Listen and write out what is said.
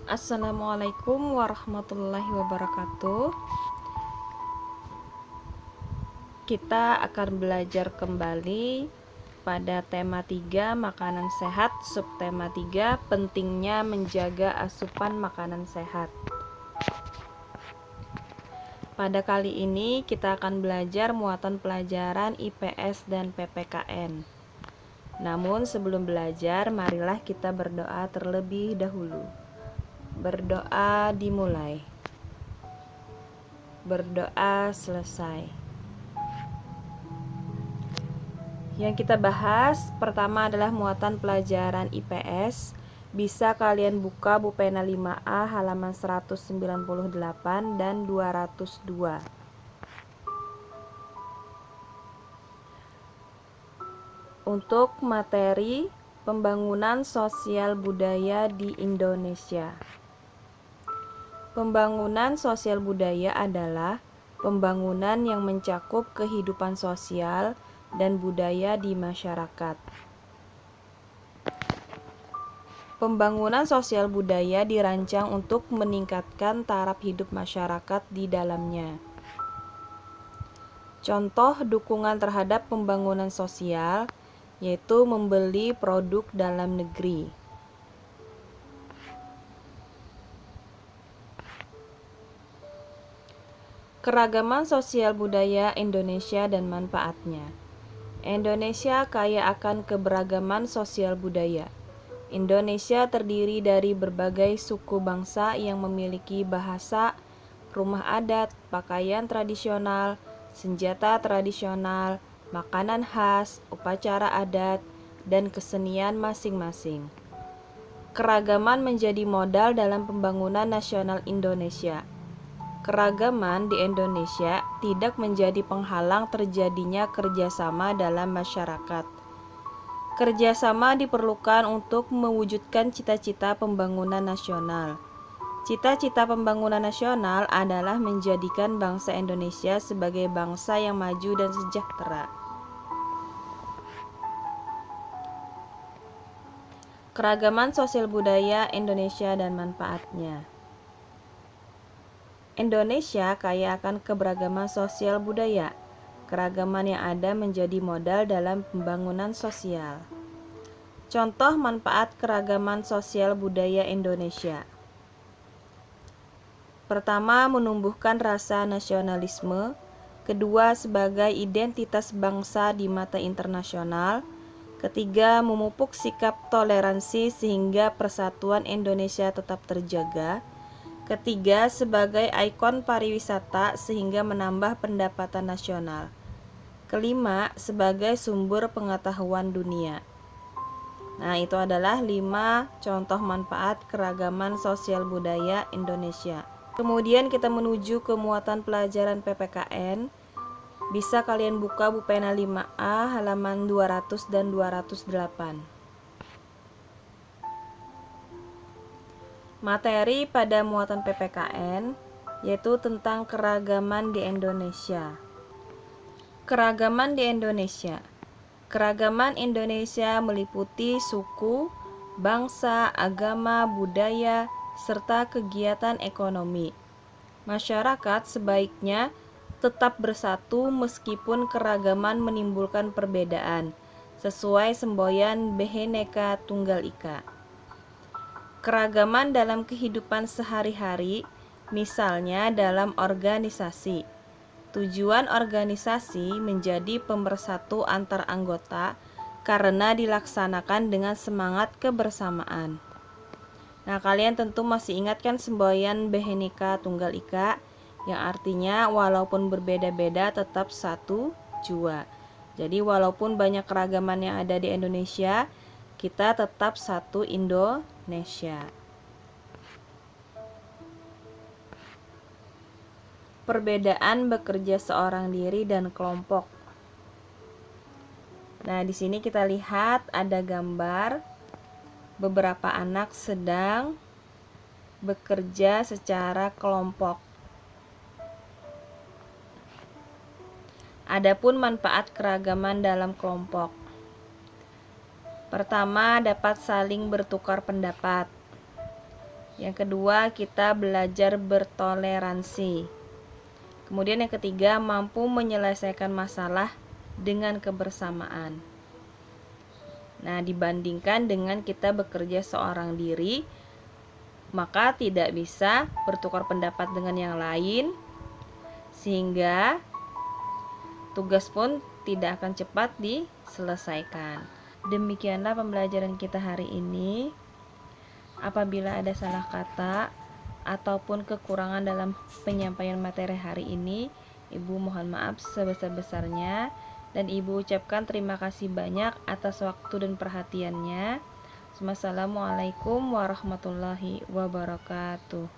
Assalamualaikum warahmatullahi wabarakatuh. Kita akan belajar kembali pada tema 3 makanan sehat, subtema 3 pentingnya menjaga asupan makanan sehat. Pada kali ini kita akan belajar muatan pelajaran IPS dan PPKN. Namun sebelum belajar, marilah kita berdoa terlebih dahulu. Berdoa dimulai. Berdoa selesai. Yang kita bahas pertama adalah muatan pelajaran IPS. Bisa kalian buka buku pena 5A halaman 198 dan 202. Untuk materi pembangunan sosial budaya di Indonesia. Pembangunan sosial budaya adalah pembangunan yang mencakup kehidupan sosial dan budaya di masyarakat. Pembangunan sosial budaya dirancang untuk meningkatkan taraf hidup masyarakat di dalamnya. Contoh dukungan terhadap pembangunan sosial yaitu membeli produk dalam negeri. Keragaman sosial budaya Indonesia dan manfaatnya. Indonesia kaya akan keberagaman sosial budaya. Indonesia terdiri dari berbagai suku bangsa yang memiliki bahasa, rumah adat, pakaian tradisional, senjata tradisional, makanan khas, upacara adat, dan kesenian masing-masing. Keragaman menjadi modal dalam pembangunan nasional Indonesia. Keragaman di Indonesia tidak menjadi penghalang terjadinya kerjasama dalam masyarakat. Kerjasama diperlukan untuk mewujudkan cita-cita pembangunan nasional. Cita-cita pembangunan nasional adalah menjadikan bangsa Indonesia sebagai bangsa yang maju dan sejahtera. Keragaman sosial budaya Indonesia dan manfaatnya. Indonesia kaya akan keberagaman sosial budaya. Keragaman yang ada menjadi modal dalam pembangunan sosial. Contoh manfaat keragaman sosial budaya Indonesia. Pertama, menumbuhkan rasa nasionalisme. Kedua, sebagai identitas bangsa di mata internasional. Ketiga, memupuk sikap toleransi sehingga persatuan Indonesia tetap terjaga. Ketiga, sebagai ikon pariwisata sehingga menambah pendapatan nasional. Kelima, sebagai sumber pengetahuan dunia. Nah, itu adalah 5 contoh manfaat keragaman sosial budaya Indonesia. Kemudian kita menuju ke muatan pelajaran PPKN. Bisa kalian buka buku pena 5A halaman 200 dan 208. Materi pada muatan PPKN yaitu tentang keragaman di Indonesia. Keragaman di Indonesia. Keragaman Indonesia meliputi suku, bangsa, agama, budaya, serta kegiatan ekonomi. Masyarakat sebaiknya tetap bersatu meskipun keragaman menimbulkan perbedaan, sesuai semboyan Bhinneka Tunggal Ika. Keragaman dalam kehidupan sehari-hari, misalnya dalam organisasi. Tujuan organisasi menjadi pemersatu antar anggota karena dilaksanakan dengan semangat kebersamaan. Nah, kalian tentu masih ingat kan semboyan Bhinneka Tunggal Ika yang artinya walaupun berbeda-beda tetap satu jua. Jadi walaupun banyak keragaman yang ada di Indonesia, kita tetap satu Indonesia. Perbedaan bekerja seorang diri dan kelompok. Nah, di sini kita lihat ada gambar beberapa anak sedang bekerja secara kelompok. Adapun manfaat keragaman dalam kelompok. Pertama, dapat saling bertukar pendapat. Yang kedua, kita belajar bertoleransi. Kemudian yang ketiga, mampu menyelesaikan masalah dengan kebersamaan. Nah, dibandingkan dengan kita bekerja seorang diri, maka tidak bisa bertukar pendapat dengan yang lain, sehingga tugas pun tidak akan cepat diselesaikan. Demikianlah pembelajaran kita hari ini. Apabila ada salah kata ataupun kekurangan dalam penyampaian materi hari ini, Ibu mohon maaf sebesar-besarnya, dan Ibu ucapkan terima kasih banyak atas waktu dan perhatiannya. Wassalamualaikum warahmatullahi wabarakatuh.